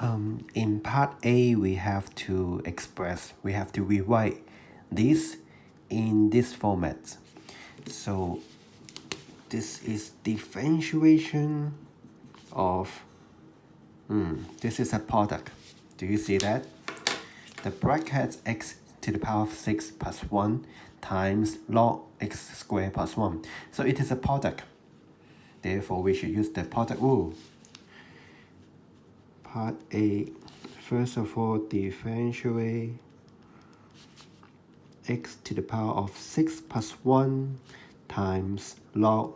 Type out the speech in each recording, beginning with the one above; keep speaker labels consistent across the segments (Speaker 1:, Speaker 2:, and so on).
Speaker 1: In part A, we have to rewrite this in this format. So this is differentiation of, this is a product. Do you see that? The bracket x to the power of 6 plus 1 times log x squared plus 1. So it is a product. Therefore, we should use the product rule. Part A, first of all, differentiate x to the power of 6 plus 1 times log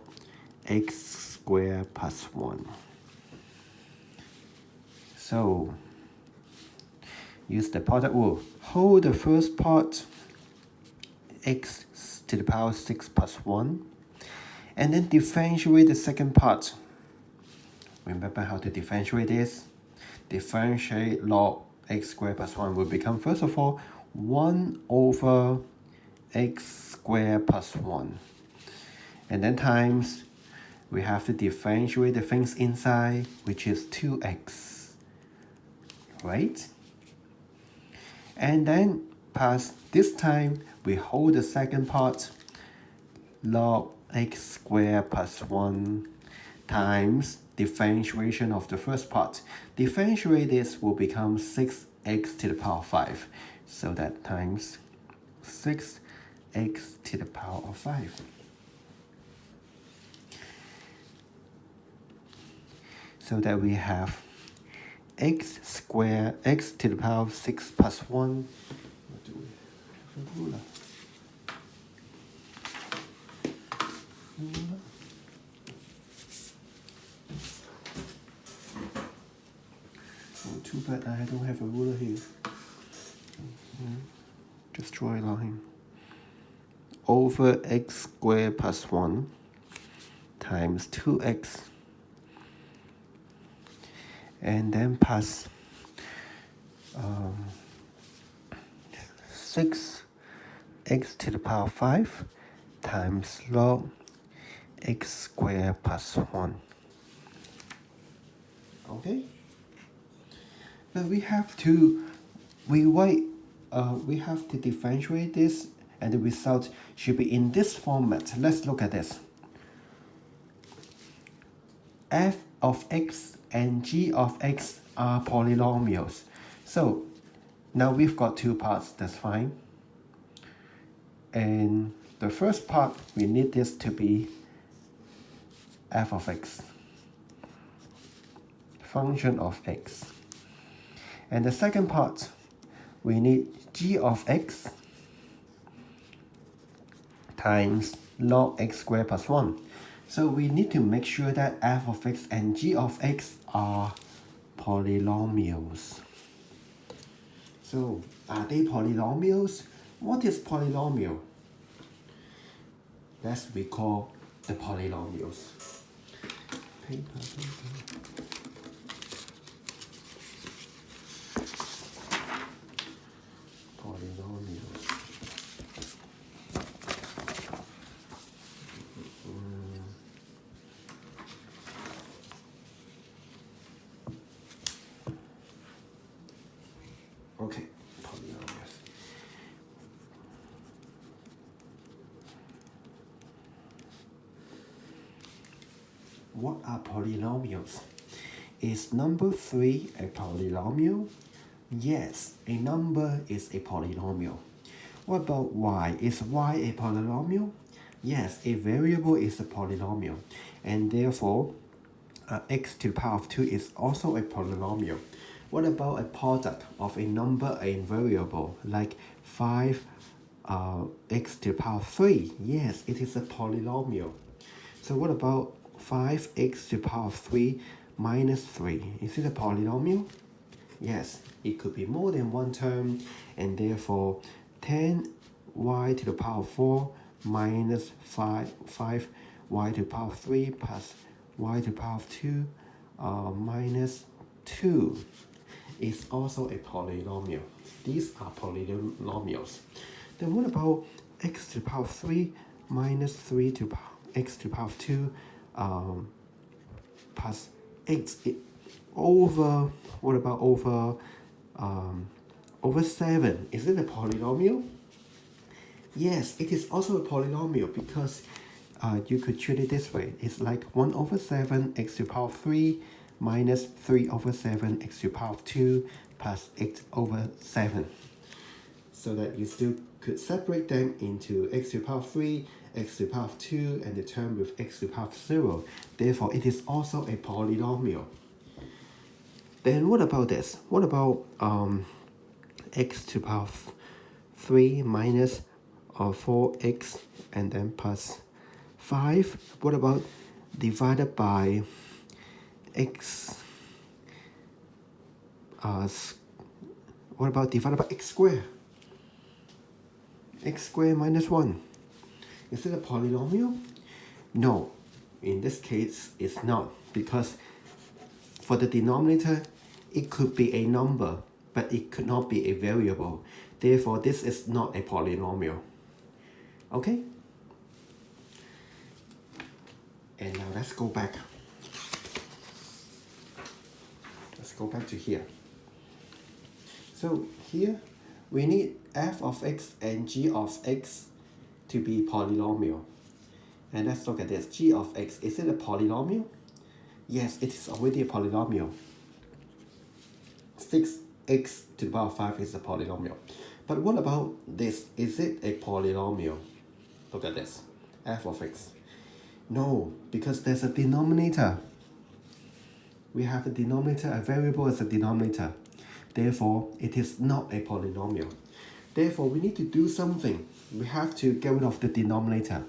Speaker 1: x squared plus 1. So, use the product rule. Hold the first part, x to the power of 6 plus 1, and then differentiate the second part. Remember how to differentiate this? Differentiate log x squared plus 1 will become, first of all, 1 over x squared plus 1. And then times, we have to differentiate the things inside, which is 2x. Right? And then plus, this time, we hold the second part, log x squared plus 1 times differentiation of the first part. Differentiate this will become 6x to the power of 5. So that times 6x to the power of 5. So that we have x squared, x to the power of 6 plus 1. What do we have? A ruler. Oh, too bad I don't have a ruler here. Just draw a line. Over x squared plus 1 times 2x. And then plus 6x to the power of 5 times log x squared plus 1. Okay? Now we have to we have to differentiate this, and the result should be in this format. Let's look at this. F of x and g of x are polynomials. So now we've got two parts, that's fine. And the first part, we need this to be f of x, function of x. And the second part, we need g of x times log x squared plus 1. So we need to make sure that f of x and g of x are polynomials. So are they polynomials? What is polynomial? Let's recall the polynomials. Paper. Polynomials. Okay, polynomials. What are polynomials? Is number 3 a polynomial? Yes, a number is a polynomial. What about y? Is y a polynomial? Yes, a variable is a polynomial, and therefore x to the power of 2 is also a polynomial. What about a product of a number and variable like 5 x to the power of 3? Yes, it is a polynomial. So what about 5x to the power of 3 minus 3? Is it a polynomial? Yes, it could be more than one term, and therefore 10y to the power of 4 minus 5y to the power of 3 plus y to the power of 2 minus 2 is also a polynomial. These are polynomials. Then what about x to the power of 3 minus 3 to x to the power of 2 plus 8? over, what about over 7? Is it a polynomial? Yes, it is also a polynomial because you could treat it this way. It's like 1 over 7 x to the power of 3 minus 3 over 7 x to the power of 2 plus x over 7. So that you still could separate them into x to the power of 3, x to the power of 2, and the term with x to the power of 0. Therefore, it is also a polynomial. Then what about this? What about x to the power of 3 minus 4x and then plus 5? What about divided by x? What about divided by x squared? X squared minus 1. Is it a polynomial? No, in this case it's not, because for the denominator it could be a number, but it could not be a variable. Therefore, this is not a polynomial. Okay? And now let's go back. Let's go back to here. So here we need f of x and g of x to be polynomial. And let's look at this. G of x, is it a polynomial? Yes, it is already a polynomial. 6x to the power of 5 is a polynomial. But what about this? Is it a polynomial? Look at this. F of x. No, because there's a denominator. We have a denominator, a variable as a denominator. Therefore, it is not a polynomial. Therefore, we need to do something. We have to get rid of the denominator.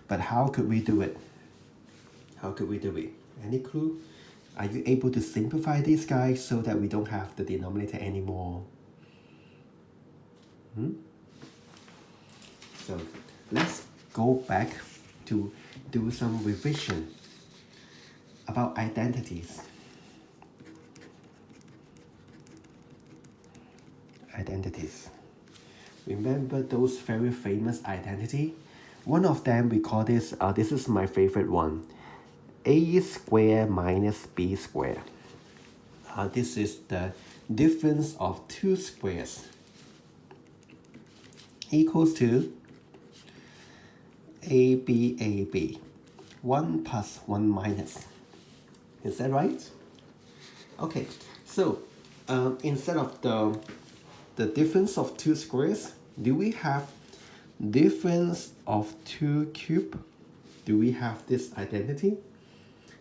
Speaker 1: But how could we do it? How could we do it? Any clue? Are you able to simplify these guys so that we don't have the denominator anymore? So let's go back to do some revision about identities. Identities. Remember those very famous identity? One of them we call this, this is my favorite one, a squared minus b squared. This is the difference of two squares equals to AB, 1 plus 1 minus. Is that right? Okay, so instead of the difference of two squares, do we have difference of 2 cube? Do we have this identity?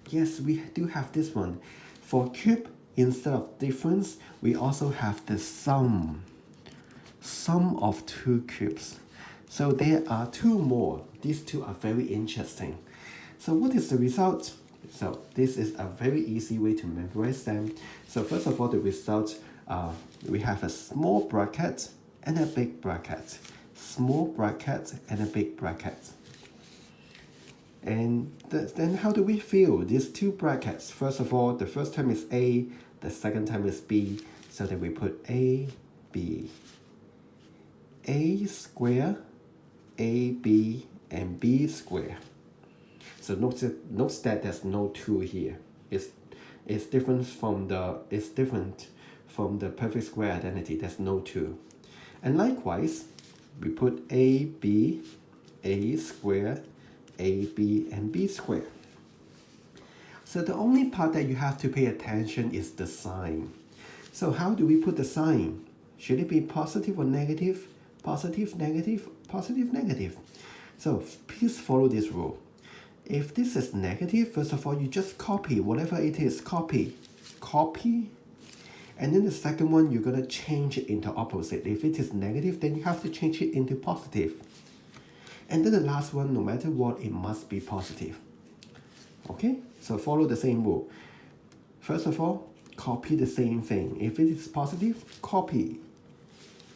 Speaker 1: Yes, we do have this one. For cube, instead of difference, we also have the sum of 2 cubes. So there are 2 more. These 2 are very interesting. So what is the result? So this is a very easy way to memorize them. So first of all, the result, we have a small bracket and a big bracket. Small bracket and a big bracket. And then how do we fill these 2 brackets? First of all, the first term is A, the second term is B. So then we put A, B. A square, AB, and B square. So notice that there's no 2 here. It's different from the perfect square identity. There's no 2. And likewise, we put AB, A square, AB, and B square. So the only part that you have to pay attention is the sign. So how do we put the sign? Should it be positive or negative? Positive, negative, positive, negative. So please follow this rule. If this is negative, first of all, you just copy whatever it is. Copy. And then the second one, you're going to change it into opposite. If it is negative, then you have to change it into positive. And then the last one, no matter what, it must be positive. Okay? So follow the same rule. First of all, copy the same thing. If it is positive, copy.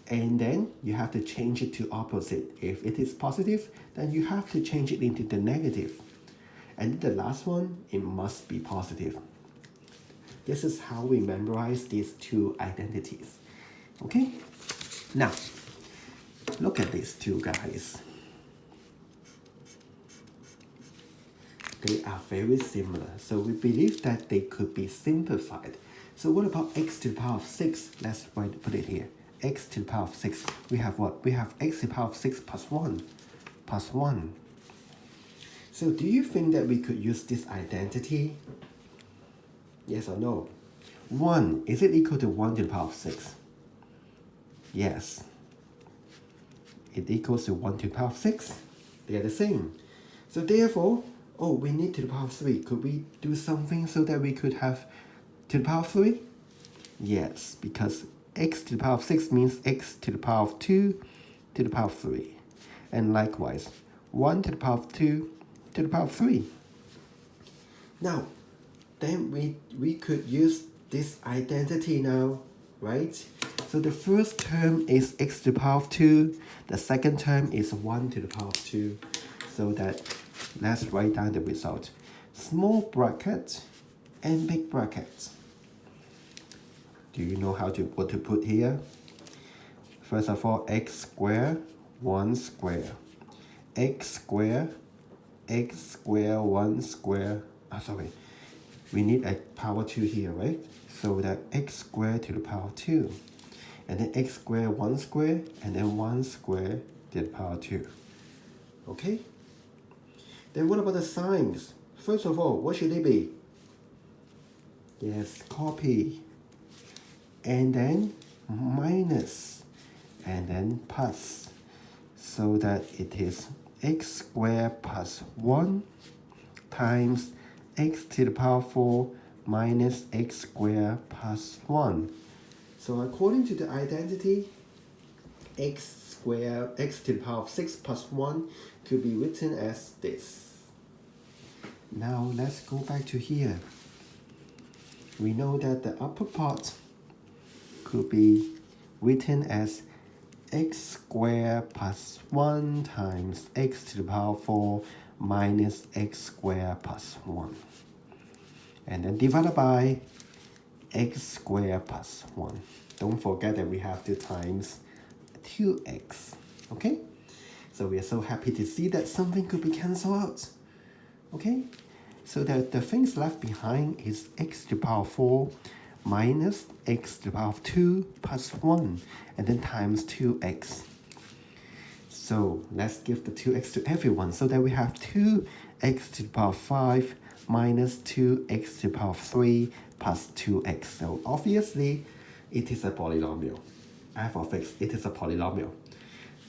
Speaker 1: And then you have to change it to opposite. If it is positive, then you have to change it into the negative. And the last one, it must be positive. This is how we memorize these 2 identities. Okay? Now, look at these 2 guys. they are very similar. So we believe that they could be simplified. So what about x to the power of 6? Let's put it here. X to the power of 6. We have what? We have x to the power of 6 plus 1. Plus 1. So do you think that we could use this identity? Yes or no? 1, is it equal to 1 to the power of 6? Yes. It equals to 1 to the power of 6. They are the same. So therefore, oh, we need to the power of 3. Could we do something so that we could have to the power of 3? Yes, because x to the power of 6 means x to the power of 2 to the power of 3. And likewise, 1 to the power of 2 to the power of 3. Now, then we could use this identity now, right? So the first term is x to the power of 2. The second term is 1 to the power of 2. So that, let's write down the result. Small bracket and big bracket. Do you know what to put here? First of all, x squared, 1 square. X squared, 1 square. Sorry. We need a power 2 here, right? So that x squared to the power 2. And then x squared 1 square, and then 1 square to the power 2. Okay? Then what about the signs? First of all, what should they be? Yes, copy. And then minus. And then plus. So that it is x squared plus 1 times x to the power 4 minus x squared plus 1. So according to the identity, x squared, x to the power of 6 plus 1 could be written as this. Now let's go back to here. We know that the upper part could be written as x squared plus 1 times x to the power 4 minus x squared plus 1. And then divided by x squared plus 1. Don't forget that we have to times 2x. Okay? So we are so happy to see that something could be cancelled out. Okay? So that the things left behind is x to the power 4 minus x to the power of 2 plus 1. And then times 2x. So let's give the 2x to everyone so that we have 2x to the power of 5 minus 2x to the power of 3 plus 2x. So obviously, it is a polynomial. F of x, it is a polynomial.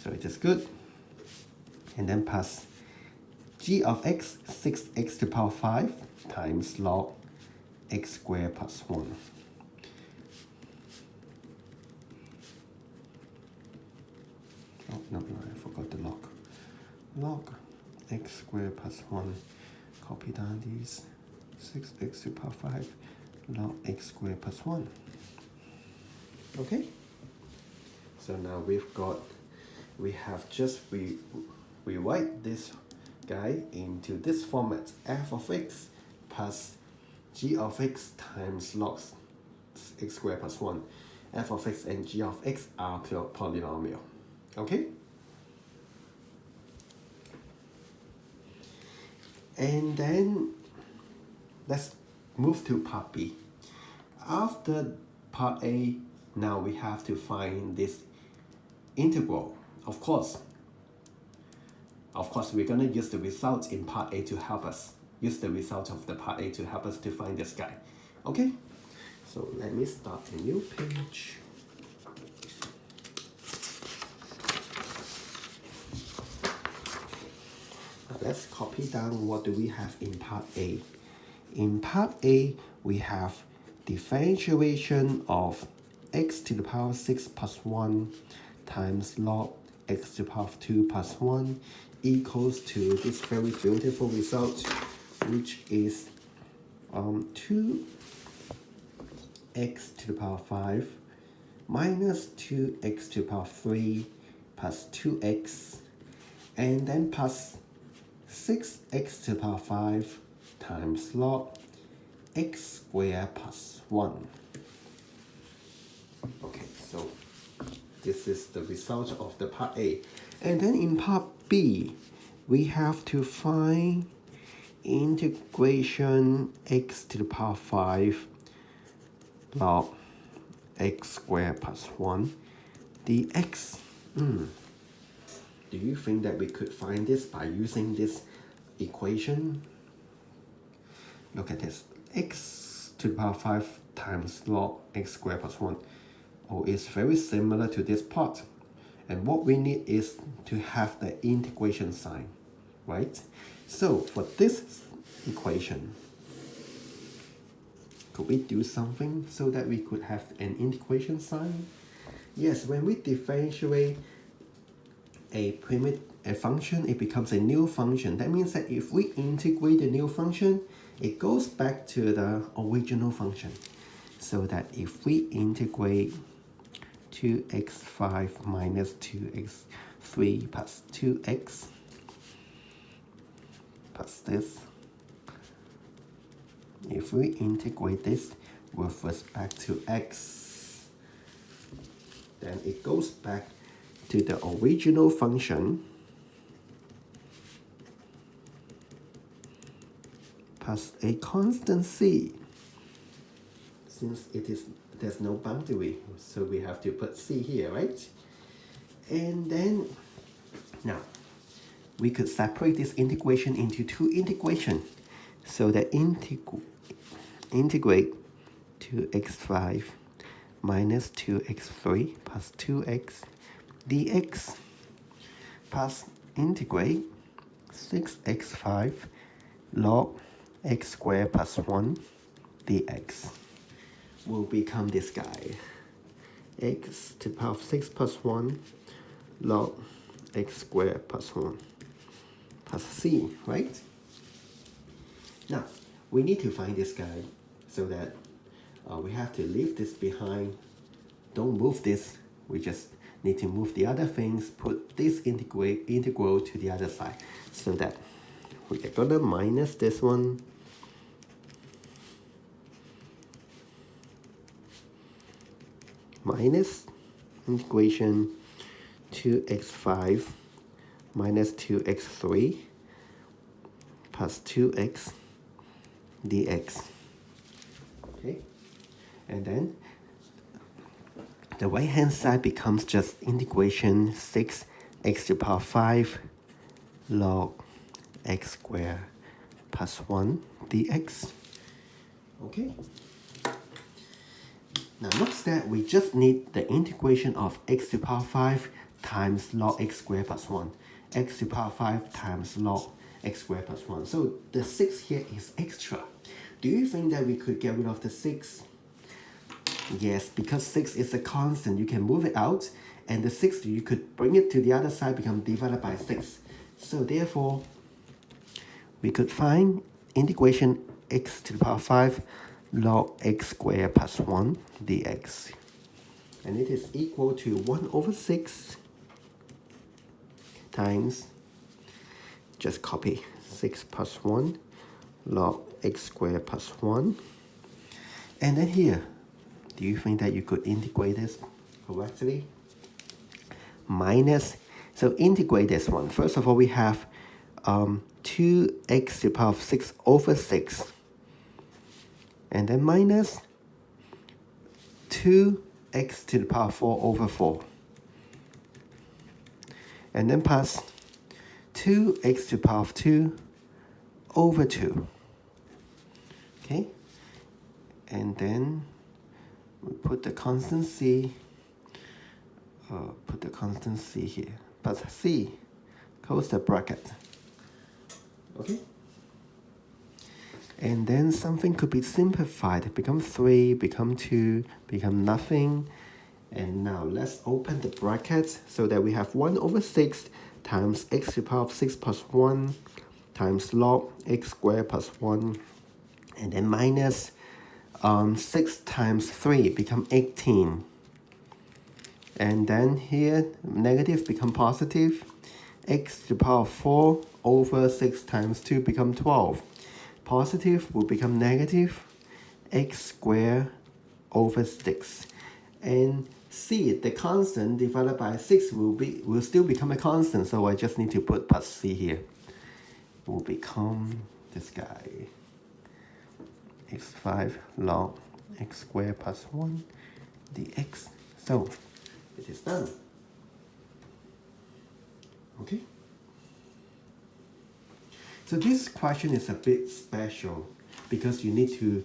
Speaker 1: So it is good. And then plus g of x, 6x to the power of 5 times log x squared plus 1. Oh, no, I forgot the log. Log x squared plus 1. Copy down these. 6x to the power 5 log x squared plus 1. Okay? So now we have just rewrite this guy into this format. F of x plus g of x times log x squared plus 1. F of x and g of x are polynomial. Okay? And then let's move to part B. After part A, now we have to find this integral. Of course, we're going to use the result in part A to help us. Use the result of the part A to help us to find this guy. Okay? So let me start a new page. Let's copy down what do we have in part A. In part A, we have differentiation of x to the power 6 plus 1 times log x to the power of 2 plus 1 equals to this very beautiful result, which is 2x to the power 5 minus 2x to the power 3 plus 2x, and then plus 6x to the power 5 times log x squared plus 1. Okay, so this is the result of the part A. And then in part B, we have to find integration x to the power 5 log x squared plus 1 dx. Do you think that we could find this by using this equation? Look at this. X to the power 5 times log x squared plus 1. Oh, it's very similar to this part. And what we need is to have the integration sign, right? So for this equation, could we do something so that we could have an integration sign? Yes, when we differentiate a function, it becomes a new function. That means that if we integrate the new function, it goes back to the original function. So that if we integrate 2x5 minus 2x3 plus 2x plus this, if we integrate this with respect to x, then it goes back to the original function plus a constant c. Since there's no boundary, so we have to put c here, right? And then now we could separate this integration into two integrations. So that integrate 2x5 minus 2x3 plus 2x dx plus integrate 6x5 log x squared plus 1 dx will become this guy. X to the power of 6 plus 1 log x squared plus 1 plus c, right? Now, we need to find this guy so that we have to leave this behind. Don't move this. We just need to move the other things, put this integral to the other side. So that we are going to minus this one. Minus integration 2x5 minus 2x3 plus 2x dx. Okay, and then the right hand side becomes just integration 6x to the power 5 log x squared plus 1 dx. Okay, now notice that we just need the integration of x to the power 5 times log x squared plus 1. X to the power 5 times log x squared plus 1. So the 6 here is extra. Do you think that we could get rid of the 6? Yes, because 6 is a constant, you can move it out, and the 6, you could bring it to the other side, become divided by 6. So therefore, we could find integration x to the power 5 log x squared plus 1 dx. And it is equal to 1 over 6 times, just copy, 6 plus 1 log x squared plus 1. And then here, do you think that you could integrate this correctly? Minus, so integrate this one. First of all, we have 2x to the power of 6 over 6. And then minus 2x to the power of 4 over 4. And then plus 2x to the power of 2 over 2. Okay? And then we put the constant c, here, plus c, close the bracket. Okay? And then something could be simplified, become 3, become 2, become nothing. And now let's open the brackets so that we have 1 over 6 times x to the power of 6 plus 1 times log x squared plus 1. And then minus 6 times 3 become 18. And then here, negative become positive. X to the power of 4 over 6 times 2 become 12. Positive will become negative. X squared over 6. And c, the constant divided by 6 will still become a constant. So I just need to put plus c here. Will become this guy. x5 log x squared plus 1 dx. So it is done. Okay. So this question is a bit special because you need to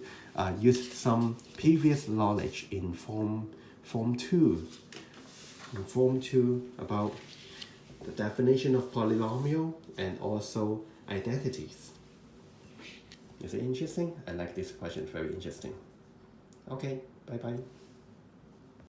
Speaker 1: use some previous knowledge in form 2. In form 2 about the definition of polynomial and also identities. Is it interesting? I like this question, very interesting. Okay, bye bye.